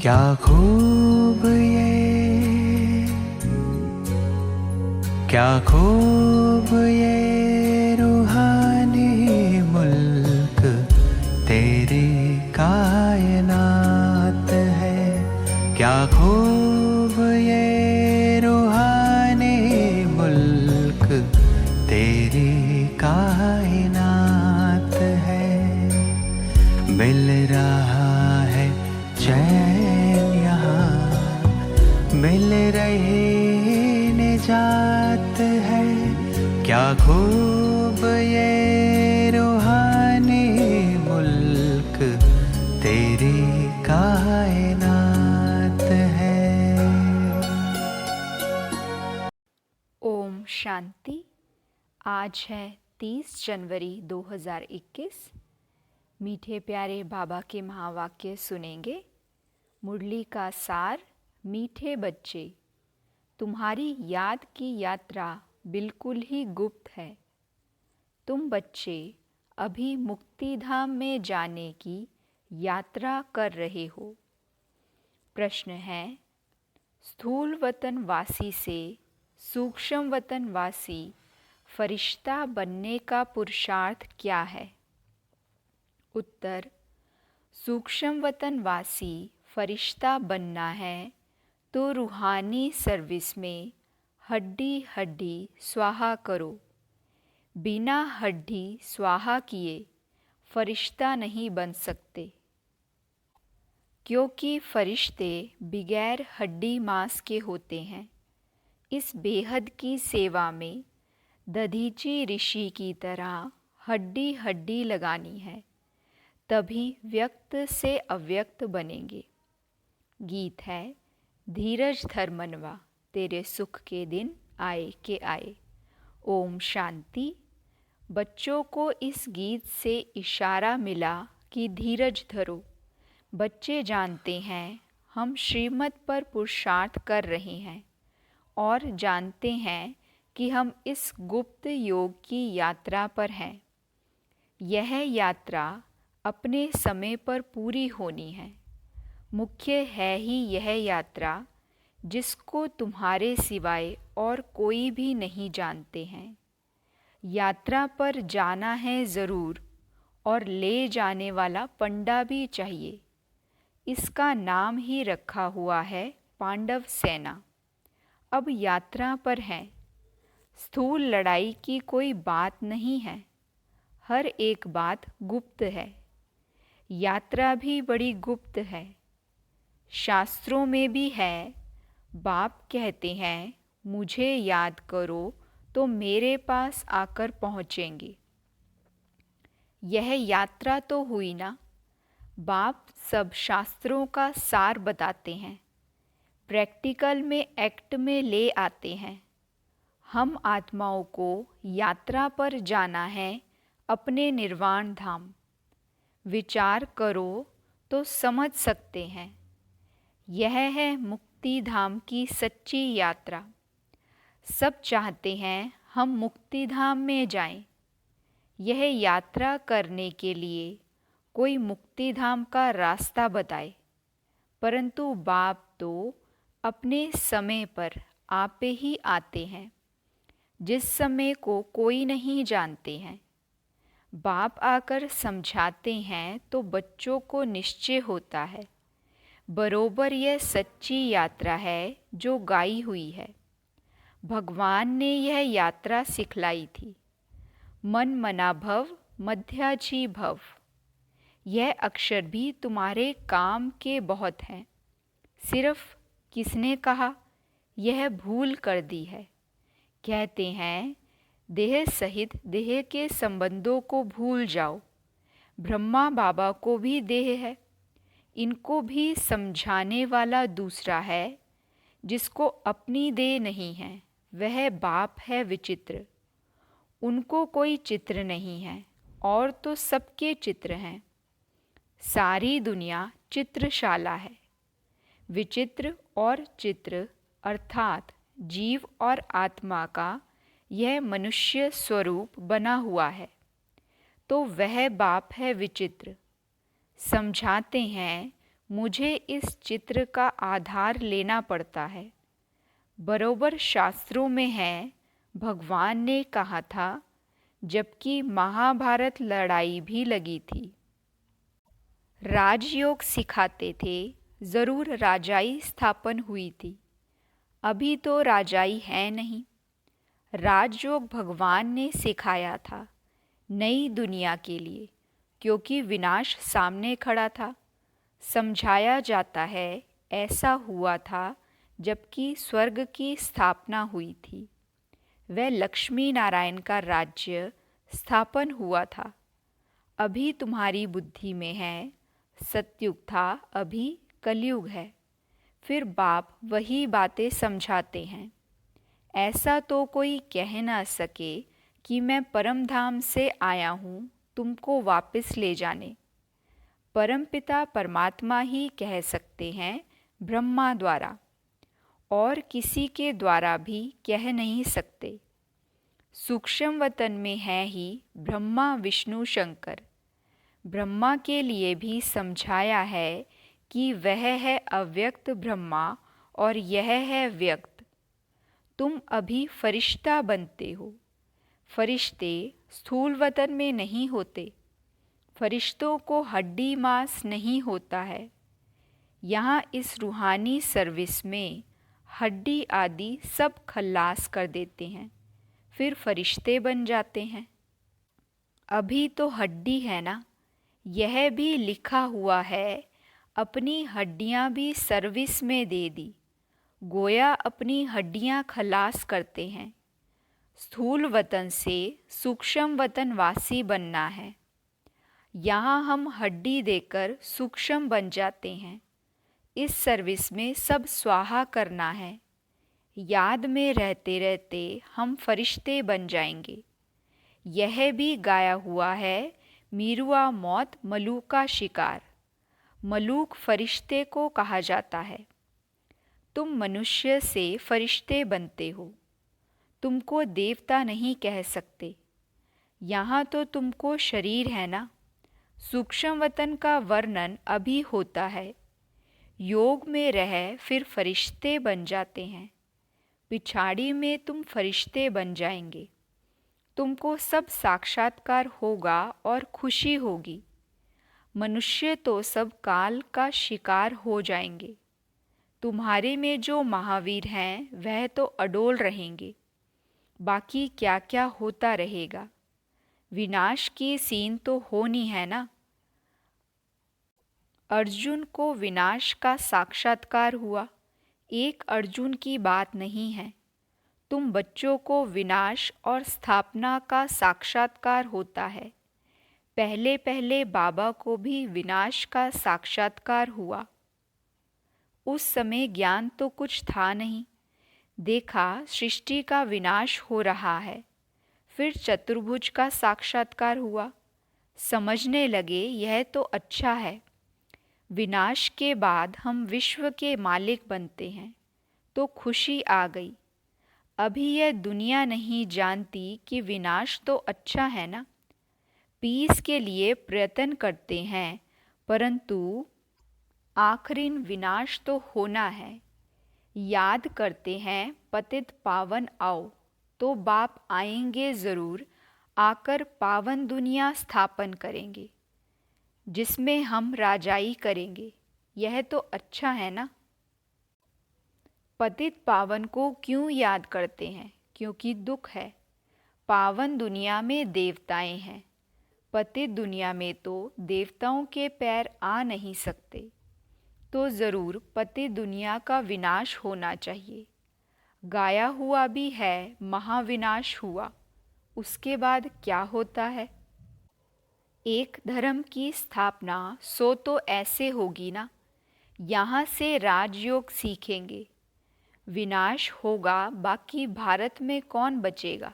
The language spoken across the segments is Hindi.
क्या खूब ये, क्या खूब ये रूहानी मुल्क तेरी कायनात है। क्या खूब ये रूहानी मुल्क तेरी कायनात है। मिल रहा है चैन यहाँ, मिल रही निजात है। क्या खूब ये रूहानी मुल्क तेरी कायनात है। ओम शांति। आज है 30 जनवरी 2021। मीठे प्यारे बाबा के महावाक्य सुनेंगे। मुरली का सार। मीठे बच्चे, तुम्हारी याद की यात्रा बिल्कुल ही गुप्त है। तुम बच्चे अभी मुक्ति धाम में जाने की यात्रा कर रहे हो। प्रश्न है, स्थूल वतन वासी से सूक्ष्म वतन वासी फरिश्ता बनने का पुरुषार्थ क्या है? उत्तर, सूक्ष्म वतन वासी फरिश्ता बनना है तो रूहानी सर्विस में हड्डी हड्डी स्वाहा करो। बिना हड्डी स्वाहा किए फरिश्ता नहीं बन सकते, क्योंकि फरिश्ते बगैर हड्डी मांस के होते हैं। इस बेहद की सेवा में दधीची ऋषि की तरह हड्डी हड्डी लगानी है, तभी व्यक्त से अव्यक्त बनेंगे। गीत है, धीरज धर मनवा, तेरे सुख के दिन आए के आए। ओम शांति। बच्चों को इस गीत से इशारा मिला कि धीरज धरो। बच्चे जानते हैं हम श्रीमत पर पुरुषार्थ कर रहे हैं और जानते हैं कि हम इस गुप्त योग की यात्रा पर हैं। यह यात्रा अपने समय पर पूरी होनी है। मुख्य है ही यह यात्रा जिसको तुम्हारे सिवाय और कोई भी नहीं जानते हैं। यात्रा पर जाना है ज़रूर, और ले जाने वाला पंडा भी चाहिए। इसका नाम ही रखा हुआ है पांडव सेना। अब यात्रा पर हैं। स्थूल लड़ाई की कोई बात नहीं है, हर एक बात गुप्त है। यात्रा भी बड़ी गुप्त है। शास्त्रों में भी है, बाप कहते हैं मुझे याद करो तो मेरे पास आकर पहुँचेंगे। यह यात्रा तो हुई ना। बाप सब शास्त्रों का सार बताते हैं, प्रैक्टिकल में एक्ट में ले आते हैं। हम आत्माओं को यात्रा पर जाना है अपने निर्वाण धाम। विचार करो तो समझ सकते हैं। यह है मुक्ति धाम की सच्ची यात्रा। सब चाहते हैं हम मुक्ति धाम में जाएं। यह यात्रा करने के लिए कोई मुक्ति धाम का रास्ता बताए, परंतु बाप तो अपने समय पर आपे ही आते हैं, जिस समय को कोई नहीं जानते हैं। बाप आकर समझाते हैं तो बच्चों को निश्चय होता है, बरोबर यह सच्ची यात्रा है जो गाई हुई है। भगवान ने यह यात्रा सिखलाई थी। मन मना भव मध्याजी भव। यह अक्षर भी तुम्हारे काम के बहुत हैं। सिर्फ किसने कहा, यह भूल कर दी है। कहते हैं देह सहित देह के संबंधों को भूल जाओ। ब्रह्मा बाबा को भी देह है। इनको भी समझाने वाला दूसरा है। जिसको अपनी देह नहीं है वह बाप है विचित्र। उनको कोई चित्र नहीं है और तो सबके चित्र हैं। सारी दुनिया चित्रशाला है। विचित्र और चित्र अर्थात जीव और आत्मा का यह मनुष्य स्वरूप बना हुआ है, तो वह बाप है विचित्र। समझाते हैं मुझे इस चित्र का आधार लेना पड़ता है। बरोबर शास्त्रों में है, भगवान ने कहा था, जबकि महाभारत लड़ाई भी लगी थी। राजयोग सिखाते थे, ज़रूर राजाई स्थापन हुई थी। अभी तो राजाई है नहीं। राजयोग भगवान ने सिखाया था नई दुनिया के लिए, क्योंकि विनाश सामने खड़ा था। समझाया जाता है ऐसा हुआ था जबकि स्वर्ग की स्थापना हुई थी। वह लक्ष्मी नारायण का राज्य स्थापन हुआ था। अभी तुम्हारी बुद्धि में है, सतयुग था, अभी कलयुग है। फिर बाप वही बातें समझाते हैं। ऐसा तो कोई कह ना सके कि मैं परम धाम से आया हूँ तुमको वापस ले जाने। परमपिता परमात्मा ही कह सकते हैं, ब्रह्मा द्वारा, और किसी के द्वारा भी कह नहीं सकते। सूक्ष्म वतन में है ही ब्रह्मा विष्णु शंकर। ब्रह्मा के लिए भी समझाया है कि वह है अव्यक्त ब्रह्मा और यह है व्यक्त। तुम अभी फरिश्ता बनते हो। फरिश्ते स्थूल वतन में नहीं होते। फरिश्तों को हड्डी मांस नहीं होता है। यहाँ इस रूहानी सर्विस में हड्डी आदि सब खल्लास कर देते हैं, फिर फरिश्ते बन जाते हैं। अभी तो हड्डी है ना, यह भी लिखा हुआ है, अपनी हड्डियाँ भी सर्विस में दे दी। गोया अपनी हड्डियाँ खलास करते हैं। स्थूल वतन से सूक्ष्म वतन वासी बनना है। यहाँ हम हड्डी देकर सूक्ष्म बन जाते हैं। इस सर्विस में सब स्वाहा करना है। याद में रहते रहते हम फरिश्ते बन जाएंगे। यह भी गाया हुआ है, मीरुआ मौत मलूक का शिकार। मलूक फरिश्ते को कहा जाता है। तुम मनुष्य से फरिश्ते बनते हो। तुमको देवता नहीं कह सकते। यहाँ तो तुमको शरीर है ना। सूक्ष्म वतन का वर्णन अभी होता है। योग में रह फिर फरिश्ते बन जाते हैं। पिछाड़ी में तुम फरिश्ते बन जाएंगे। तुमको सब साक्षात्कार होगा और खुशी होगी। मनुष्य तो सब काल का शिकार हो जाएंगे। तुम्हारे में जो महावीर हैं वह तो अडोल रहेंगे। बाकी क्या क्या होता रहेगा। विनाश की सीन तो होनी है ना। अर्जुन को विनाश का साक्षात्कार हुआ। एक अर्जुन की बात नहीं है। तुम बच्चों को विनाश और स्थापना का साक्षात्कार होता है। पहले पहले बाबा को भी विनाश का साक्षात्कार हुआ। उस समय ज्ञान तो कुछ था नहीं। देखा सृष्टि का विनाश हो रहा है। फिर चतुर्भुज का साक्षात्कार हुआ। समझने लगे यह तो अच्छा है। विनाश के बाद हम विश्व के मालिक बनते हैं, तो खुशी आ गई। अभी यह दुनिया नहीं जानती कि विनाश तो अच्छा है ना। पीस के लिए प्रयत्न करते हैं, परंतु आखिरी विनाश तो होना है। याद करते हैं पतित पावन आओ, तो बाप आएंगे ज़रूर, आकर पावन दुनिया स्थापन करेंगे, जिसमें हम राजाई करेंगे। यह तो अच्छा है ना। पतित पावन को क्यों याद करते हैं? क्योंकि दुख है। पावन दुनिया में देवताएं हैं। पतित दुनिया में तो देवताओं के पैर आ नहीं सकते। तो ज़रूर पतित दुनिया का विनाश होना चाहिए। गाया हुआ भी है, महाविनाश हुआ। उसके बाद क्या होता है? एक धर्म की स्थापना सो तो ऐसे होगी ना। यहाँ से राजयोग सीखेंगे। विनाश होगा, बाकी भारत में कौन बचेगा?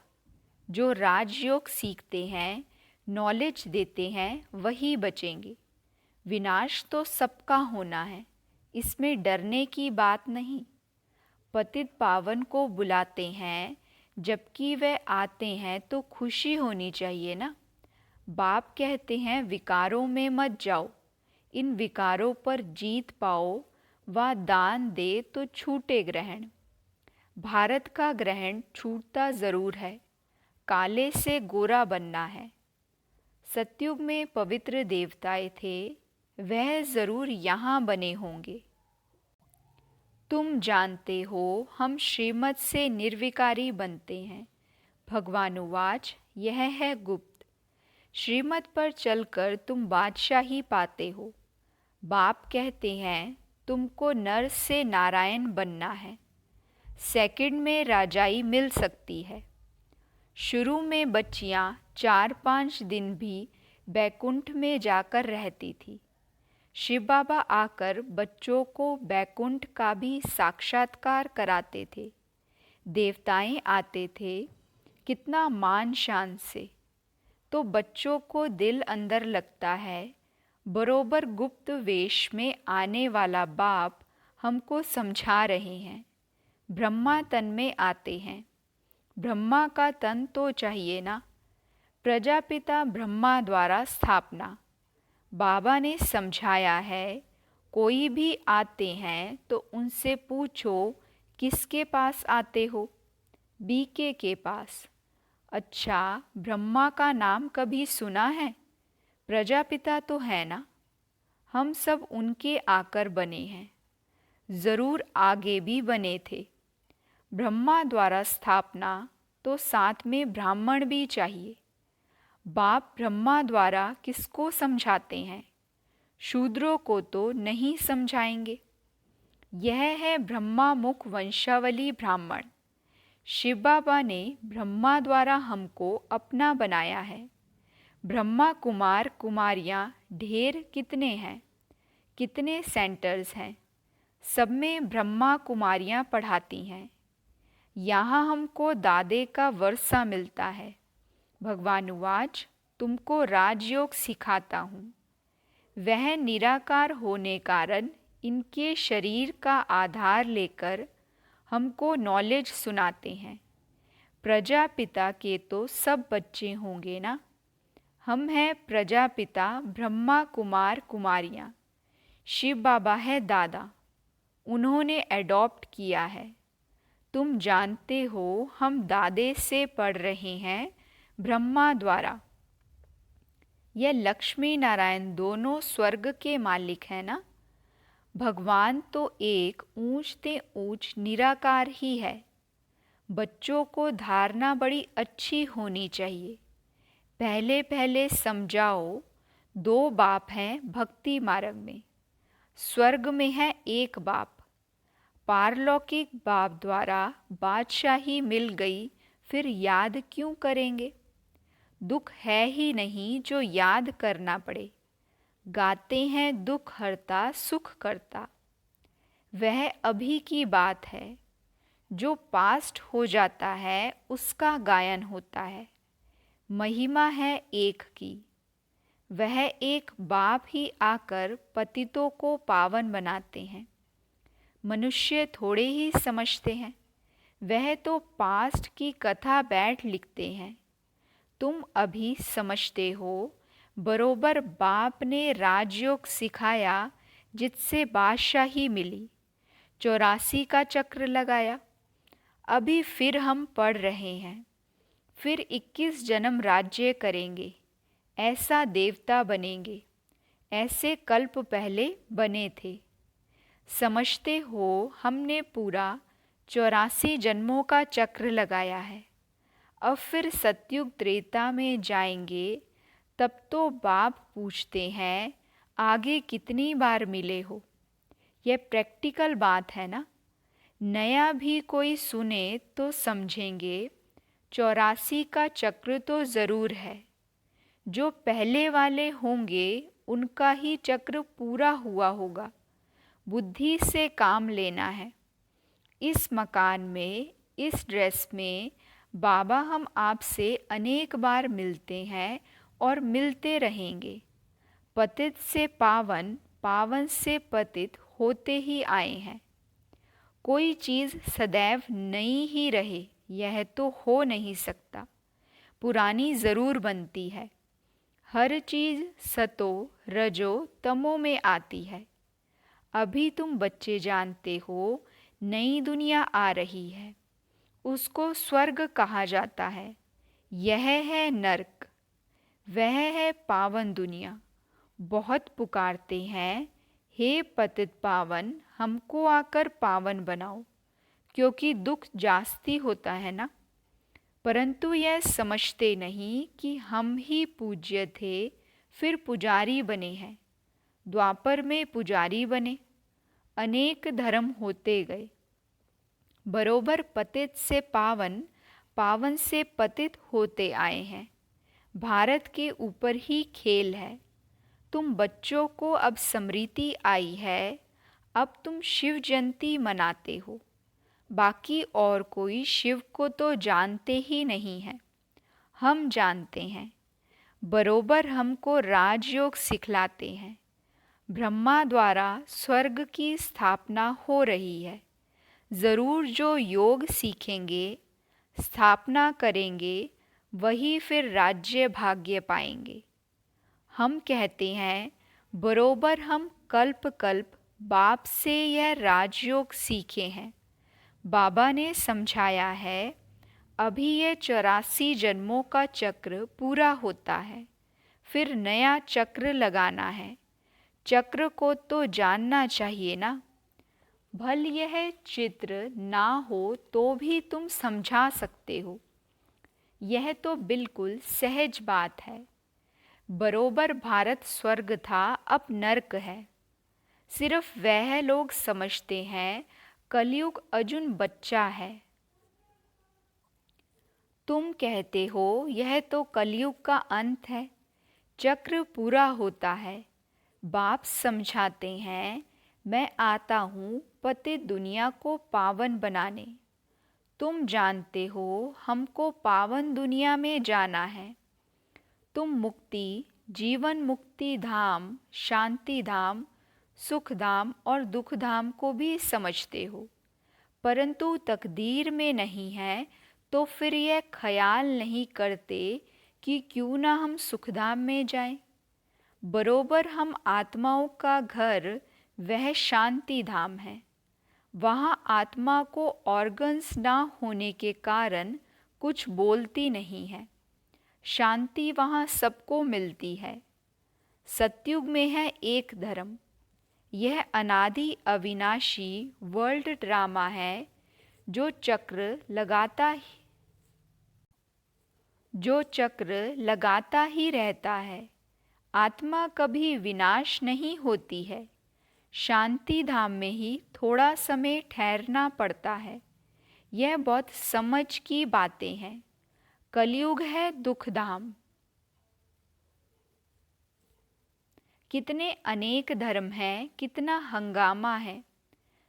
जो राजयोग सीखते हैं, नॉलेज देते हैं, वही बचेंगे। विनाश तो सबका होना है, इसमें डरने की बात नहीं। पतित पावन को बुलाते हैं, जबकि वे आते हैं तो खुशी होनी चाहिए ना। बाप कहते हैं विकारों में मत जाओ, इन विकारों पर जीत पाओ व दान दे तो छूटे ग्रहण। भारत का ग्रहण छूटता ज़रूर है, काले से गोरा बनना है। सतयुग में पवित्र देवताएं थे, वह ज़रूर यहाँ बने होंगे। तुम जानते हो हम श्रीमत से निर्विकारी बनते हैं। भगवानुवाच यह है गुप्त। श्रीमत पर चलकर तुम बादशाही पाते हो। बाप कहते हैं तुमको नर से नारायण बनना है। सेकंड में राजाई मिल सकती है। शुरू में बच्चियां 4-5 दिन भी बैकुंठ में जाकर रहती थी। शिव बाबा आकर बच्चों को बैकुंठ का भी साक्षात्कार कराते थे। देवताएं आते थे, कितना मान शान से। तो बच्चों को दिल अंदर लगता है बरोबर गुप्त वेश में आने वाला बाप हमको समझा रहे हैं। ब्रह्मा तन में आते हैं। ब्रह्मा का तन तो चाहिए ना। प्रजापिता ब्रह्मा द्वारा स्थापना। बाबा ने समझाया है, कोई भी आते हैं तो उनसे पूछो किसके पास आते हो? बीके के पास। अच्छा, ब्रह्मा का नाम कभी सुना है? प्रजापिता तो है ना। हम सब उनके आकर बने हैं, ज़रूर आगे भी बने थे। ब्रह्मा द्वारा स्थापना तो साथ में ब्राह्मण भी चाहिए। बाप ब्रह्मा द्वारा किसको समझाते हैं? शूद्रों को तो नहीं समझाएंगे। यह है ब्रह्मा मुख वंशावली ब्राह्मण। शिव बाबा ने ब्रह्मा द्वारा हमको अपना बनाया है। ब्रह्मा कुमार कुमारियाँ ढेर कितने हैं, कितने सेंटर्स हैं, सब में ब्रह्मा कुमारियाँ पढ़ाती हैं। यहाँ हमको दादे का वर्षा मिलता है। भगवानुवाच तुमको राजयोग सिखाता हूँ। वह निराकार होने कारण इनके शरीर का आधार लेकर हमको नॉलेज सुनाते हैं। प्रजापिता के तो सब बच्चे होंगे ना। हम हैं प्रजापिता ब्रह्मा कुमार कुमारियाँ। शिव बाबा है दादा, उन्होंने एडॉप्ट किया है। तुम जानते हो हम दादे से पढ़ रहे हैं ब्रह्मा द्वारा। यह लक्ष्मी नारायण दोनों स्वर्ग के मालिक हैं ना। भगवान तो एक ऊंच ते ऊंच निराकार ही है। बच्चों को धारणा बड़ी अच्छी होनी चाहिए। पहले पहले समझाओ, 2 बाप हैं भक्ति मार्ग में। स्वर्ग में है एक बाप। पारलौकिक बाप द्वारा बादशाही मिल गई, फिर याद क्यों करेंगे? दुख है ही नहीं जो याद करना पड़े। गाते हैं दुख हरता सुख करता। वह अभी की बात है। जो पास्ट हो जाता है उसका गायन होता है। महिमा है एक की। वह एक बाप ही आकर पतितों को पावन बनाते हैं। मनुष्य थोड़े ही समझते हैं। वह तो पास्ट की कथा बैठ लिखते हैं। तुम अभी समझते हो। बरोबर बाप ने राजयोग सिखाया जिससे बादशाही मिली। 84 का चक्र लगाया। अभी फिर हम पढ़ रहे हैं। फिर 21 जन्म राज्य करेंगे। ऐसा देवता बनेंगे। ऐसे कल्प पहले बने थे। समझते हो हमने पूरा 84 जन्मों का चक्र लगाया है। अब फिर सतयुग त्रेता में जाएंगे, तब तो बाप पूछते हैं आगे कितनी बार मिले हो। यह प्रैक्टिकल बात है ना। नया भी कोई सुने तो समझेंगे 84 का चक्र तो ज़रूर है। जो पहले वाले होंगे उनका ही चक्र पूरा हुआ होगा। बुद्धि से काम लेना है। इस मकान में, इस ड्रेस में बाबा हम आपसे अनेक बार मिलते हैं और मिलते रहेंगे। पतित से पावन, पावन से पतित होते ही आए हैं। कोई चीज़ सदैव नई ही रहे यह तो हो नहीं सकता। पुरानी ज़रूर बनती है। हर चीज़ सतो रजो तमो में आती है। अभी तुम बच्चे जानते हो नई दुनिया आ रही है, उसको स्वर्ग कहा जाता है। यह है नरक, वह है पावन दुनिया। बहुत पुकारते हैं, हे पतित पावन, हमको आकर पावन बनाओ, क्योंकि दुख जास्ती होता है ना। परंतु यह समझते नहीं कि हम ही पूज्य थे, फिर पुजारी बने हैं। द्वापर में पुजारी बने, अनेक धर्म होते गए। बरोबर पतित से पावन, पावन से पतित होते आए हैं। भारत के ऊपर ही खेल है। तुम बच्चों को अब स्मृति आई है, अब तुम शिव जयंती मनाते हो। बाकी और कोई शिव को तो जानते ही नहीं है, हम जानते हैं। बरोबर हमको राजयोग सिखलाते हैं। ब्रह्मा द्वारा स्वर्ग की स्थापना हो रही है। ज़रूर जो योग सीखेंगे, स्थापना करेंगे, वही फिर राज्य भाग्य पाएंगे। हम कहते हैं, बरोबर हम कल्प कल्प बाप से यह राजयोग सीखे हैं। बाबा ने समझाया है, अभी ये 84 जन्मों का चक्र पूरा होता है, फिर नया चक्र लगाना है। चक्र को तो जानना चाहिए ना। भल यह चित्र ना हो तो भी तुम समझा सकते हो। यह तो बिल्कुल सहज बात है। बरोबर भारत स्वर्ग था, अब नर्क है। सिर्फ वह लोग समझते हैं कलयुग अजुन बच्चा है। तुम कहते हो यह तो कलयुग का अंत है, चक्र पूरा होता है। बाप समझाते हैं, मैं आता हूँ पतित दुनिया को पावन बनाने। तुम जानते हो हमको पावन दुनिया में जाना है। तुम मुक्ति, जीवन मुक्ति धाम, शांति धाम, सुख धाम और दुख धाम को भी समझते हो, परंतु तकदीर में नहीं है, तो फिर यह ख्याल नहीं करते कि क्यों ना हम सुखधाम में जाएं। बरोबर हम आत्माओं का घर वह शांति धाम है। वहाँ आत्मा को ऑर्गन्स ना होने के कारण कुछ बोलती नहीं है। शांति वहाँ सबको मिलती है। सतयुग में है एक धर्म। यह अनादि अविनाशी वर्ल्ड ड्रामा है, जो चक्र लगाता ही रहता है। आत्मा कभी विनाश नहीं होती है। शांति धाम में ही थोड़ा समय ठहरना पड़ता है। यह बहुत समझ की बातें हैं। कलयुग है दुख धाम। कितने अनेक धर्म हैं, कितना हंगामा है।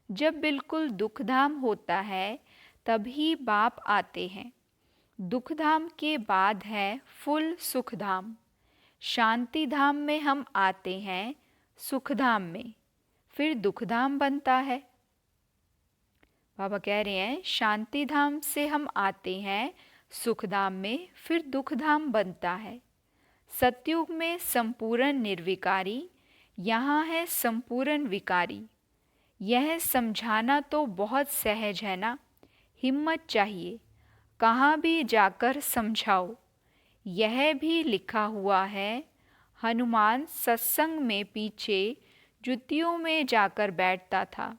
जब बिल्कुल दुख धाम होता है, तभी बाप आते हैं। दुख धाम के बाद है फुल सुख धाम। शांति धाम में हम आते हैं, सुख धाम में, फिर दुख धाम बनता है। बाबा कह रहे हैं, शांति धाम से हम आते हैं सुख धाम में, फिर दुख धाम बनता है। सतयुग में संपूर्ण निर्विकारी, यहाँ है संपूर्ण विकारी। यह समझाना तो बहुत सहज है ना। हिम्मत चाहिए, कहाँ भी जाकर समझाओ। यह भी लिखा हुआ है, हनुमान सत्संग में पीछे जुतियों में जाकर बैठता था।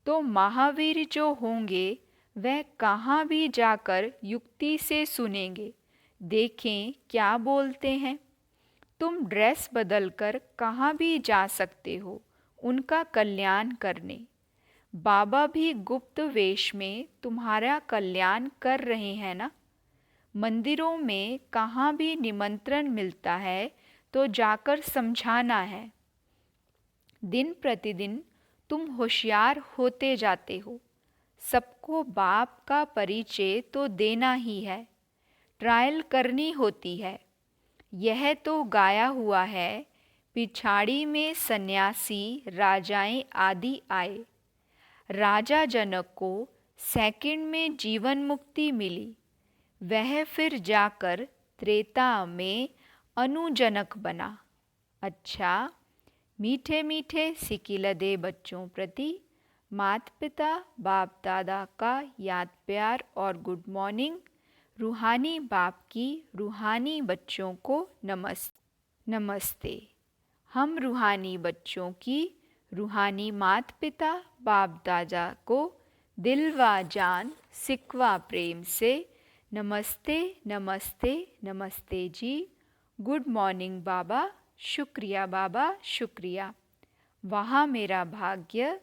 तो महावीर जो होंगे, वह कहाँ भी जाकर युक्ति से सुनेंगे, देखें क्या बोलते हैं। तुम ड्रेस बदलकर कहाँ भी जा सकते हो उनका कल्याण करने। बाबा भी गुप्त वेश में तुम्हारा कल्याण कर रहे हैं ना। मंदिरों में कहाँ भी निमंत्रण मिलता है तो जाकर समझाना है। दिन प्रतिदिन तुम होशियार होते जाते हो। सबको बाप का परिचय तो देना ही है, ट्रायल करनी होती है। यह तो गाया हुआ है, पिछाड़ी में सन्यासी राजाएं आदि आए। राजा जनक को सेकंड में जीवन मुक्ति मिली। वह फिर जाकर त्रेता में अनुजनक बना। अच्छा, मीठे मीठे सिकिलदे बच्चों प्रति माता पिता बाप दादा का याद प्यार और गुड मॉर्निंग। रूहानी बाप की रूहानी बच्चों को नमस्ते। हम रूहानी बच्चों की रूहानी माता पिता बाप दादा को दिल व जान सिकवा प्रेम से नमस्ते नमस्ते नमस्ते जी। गुड मॉर्निंग बाबा, शुक्रिया बाबा शुक्रिया। वहाँ मेरा भाग्य,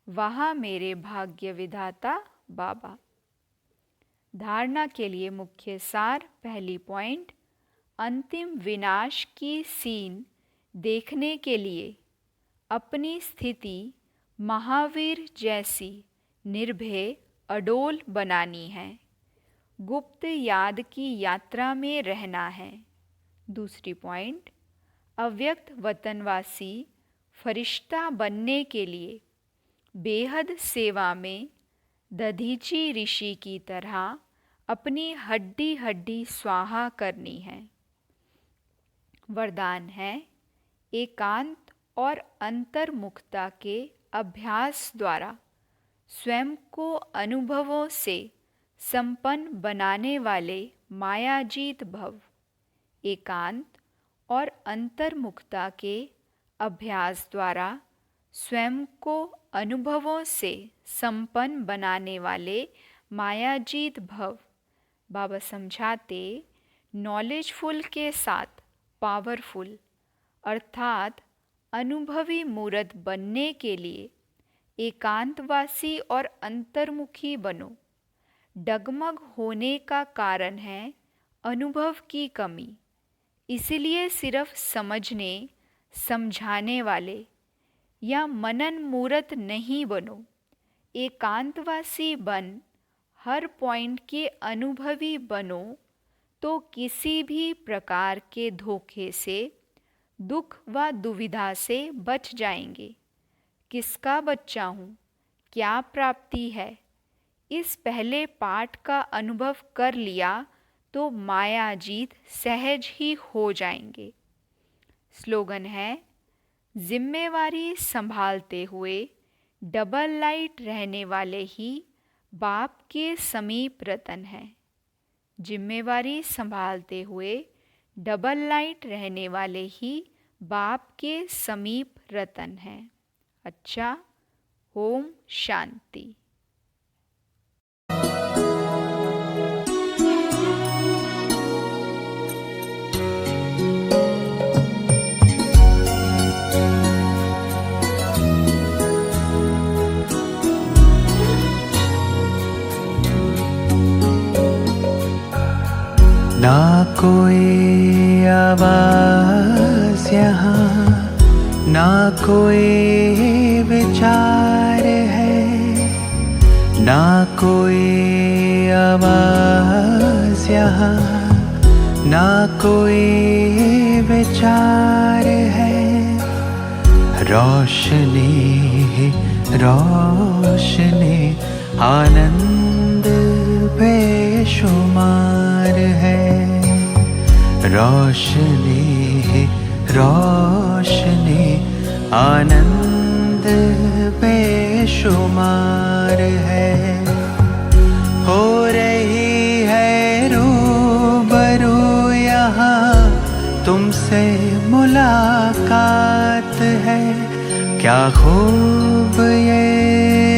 वहाँ मेरे भाग्य विधाता बाबा। धारणा के लिए मुख्य सार। पहली पॉइंट, अंतिम विनाश की सीन देखने के लिए अपनी स्थिति महावीर जैसी निर्भय अडोल बनानी है। गुप्त याद की यात्रा में रहना है। दूसरी पॉइंट, अव्यक्त वतनवासी फरिश्ता बनने के लिए बेहद सेवा में दधीची ऋषि की तरह अपनी हड्डी हड्डी स्वाहा करनी है। वरदान है, एकांत और अंतर्मुखता के अभ्यास द्वारा स्वयं को अनुभवों से संपन्न बनाने वाले मायाजीत भव। एकांत और अंतर्मुखता के अभ्यास द्वारा स्वयं को अनुभवों से संपन्न बनाने वाले मायाजीत भव। बाबा समझाते, नॉलेजफुल के साथ पावरफुल अर्थात अनुभवी मूर्त बनने के लिए एकांतवासी और अंतर्मुखी बनो। डगमग होने का कारण है अनुभव की कमी, इसलिए सिर्फ समझने समझाने वाले या मनन मूर्त नहीं बनो। एकांतवासी बन हर पॉइंट के अनुभवी बनो तो किसी भी प्रकार के धोखे से, दुख व दुविधा से बच जाएंगे। किसका बच्चा हूँ, क्या प्राप्ति है, इस पहले पाठ का अनुभव कर लिया तो मायाजीत सहज ही हो जाएंगे। स्लोगन है, जिम्मेवारी संभालते हुए डबल लाइट रहने वाले ही बाप के समीप रतन हैं। जिम्मेवारी संभालते हुए डबल लाइट रहने वाले ही बाप के समीप रतन हैं। अच्छा, ओम शांति। ना कोई आवाज यहाँ, ना कोई विचार है, ना कोई आवाज यहाँ, ना कोई विचार है। रोशनी रोशनी आनंद बेशुमार है। रोशनी रोशनी आनंद बेशुमार है। हो रही है रूबरू यहाँ तुमसे मुलाकात है। क्या खूब ये